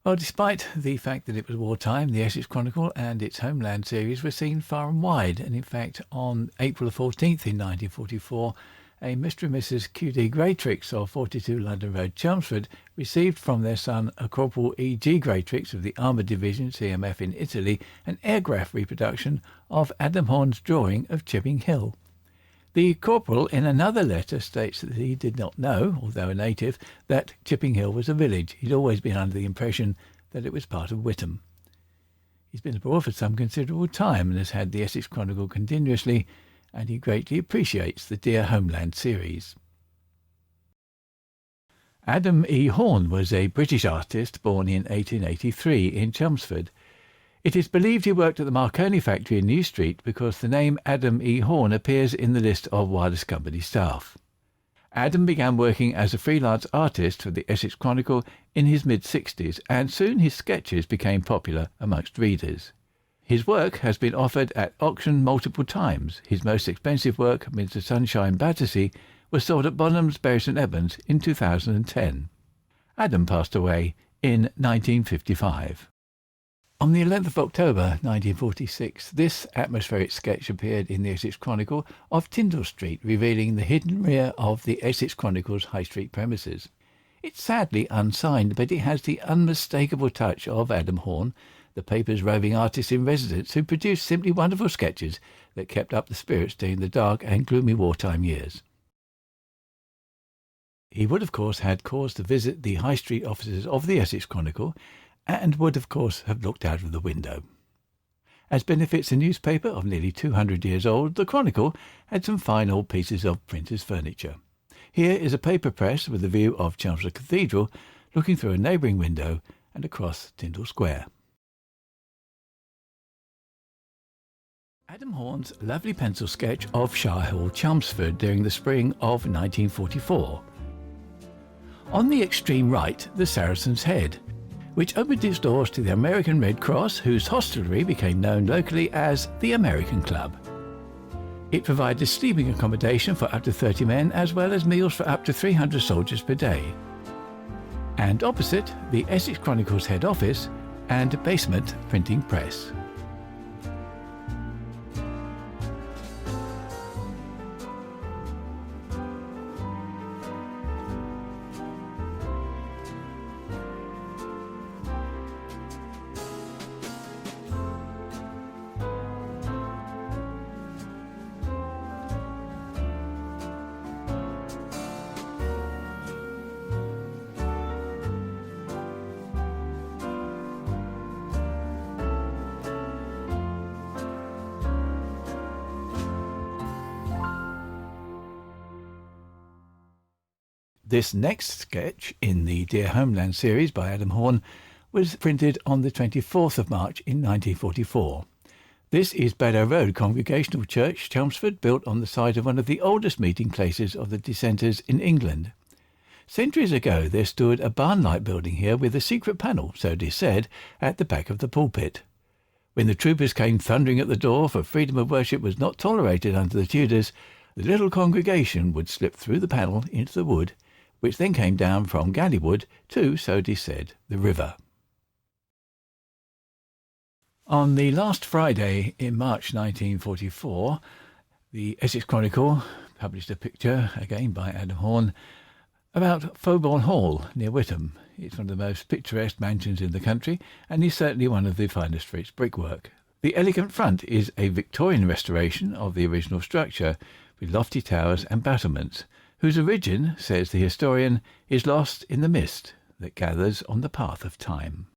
Well, despite the fact that it was wartime, the Essex Chronicle and its Homeland series were seen far and wide, and in fact on April the 14th in 1944, a Mr. and Mrs. Q.D. Greatrix of 42 London Road, Chelmsford, received from their son a Corporal E.G. Greatrix of the Armoured Division, CMF in Italy, an aircraft reproduction of Adam Horn's drawing of Chipping Hill. The corporal in another letter states that he did not know, although a native, that Chipping Hill was a village. He'd always been under the impression that it was part of Witham. He's been abroad for some considerable time and has had the Essex Chronicle continuously, and he greatly appreciates the Dear Homeland series. Adam E. Horn was a British artist born in 1883 in Chelmsford. It is believed he worked at the Marconi factory in New Street because the name Adam E. Horn appears in the list of wireless company staff. Adam began working as a freelance artist for the Essex Chronicle in his mid-60s, and soon his sketches became popular amongst readers. His work has been offered at auction multiple times. His most expensive work, Mr. Sunshine Battersea, was sold at Bonham's, Bury St Edmunds in 2010. Adam passed away in 1955. On the 11th of October 1946, this atmospheric sketch appeared in the Essex Chronicle of Tyndall Street, revealing the hidden rear of the Essex Chronicle's High Street premises. It's sadly unsigned, but it has the unmistakable touch of Adam Horn, the paper's roving artist in residence, who produced simply wonderful sketches that kept up the spirits during the dark and gloomy wartime years. He would, of course, had cause to visit the High Street offices of the Essex Chronicle, and would, of course, have looked out of the window. As benefits a newspaper of nearly 200 years old, the Chronicle had some fine old pieces of printer's furniture. Here is a paper press with a view of Chelmsford Cathedral, looking through a neighbouring window and across Tyndall Square. Adam Horn's lovely pencil sketch of Shire Hall, Chelmsford, during the spring of 1944. On the extreme right, the Saracen's Head, which opened its doors to the American Red Cross, whose hostelry became known locally as the American Club. It provided sleeping accommodation for up to 30 men, as well as meals for up to 300 soldiers per day. And opposite, the Essex Chronicle's head office and basement printing press. This next sketch in the Dear Homeland series by Adam Horn was printed on the 24th of March in 1944. This is Beddoe Road Congregational Church, Chelmsford, built on the site of one of the oldest meeting places of the dissenters in England. Centuries ago there stood a barn-like building here with a secret panel, so it is said, at the back of the pulpit. When the troopers came thundering at the door, for freedom of worship was not tolerated under the Tudors, the little congregation would slip through the panel into the wood, which then came down from Gallywood to, so it is said, the river. On the last Friday in March 1944, the Essex Chronicle published a picture, again by Adam Horn, about Fowbourne Hall near Witham. It's one of the most picturesque mansions in the country, and is certainly one of the finest for its brickwork. The elegant front is a Victorian restoration of the original structure, with lofty towers and battlements, whose origin, says the historian, is lost in the mist that gathers on the path of time.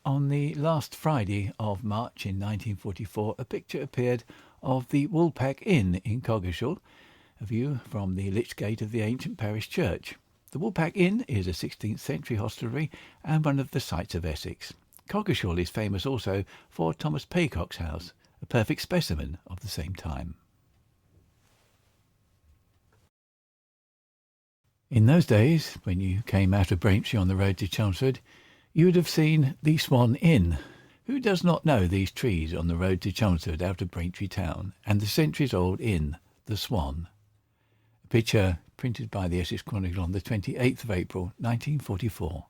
On the last Friday of March in 1944, a picture appeared of the Woolpack Inn in Coggeshall, a view from the lich gate of the ancient parish church. The Woolpack Inn is a 16th century hostelry and one of the sights of Essex. Coggeshall is famous also for Thomas Paycock's house, a perfect specimen of the same time. In those days, when you came out of Braintree on the road to Chelmsford, you would have seen the Swan Inn. Who does not know these trees on the road to Chelmsford out of Braintree town, and the centuries-old inn, the Swan? Picture printed by the Essex Chronicle on the 28th of April, 1944.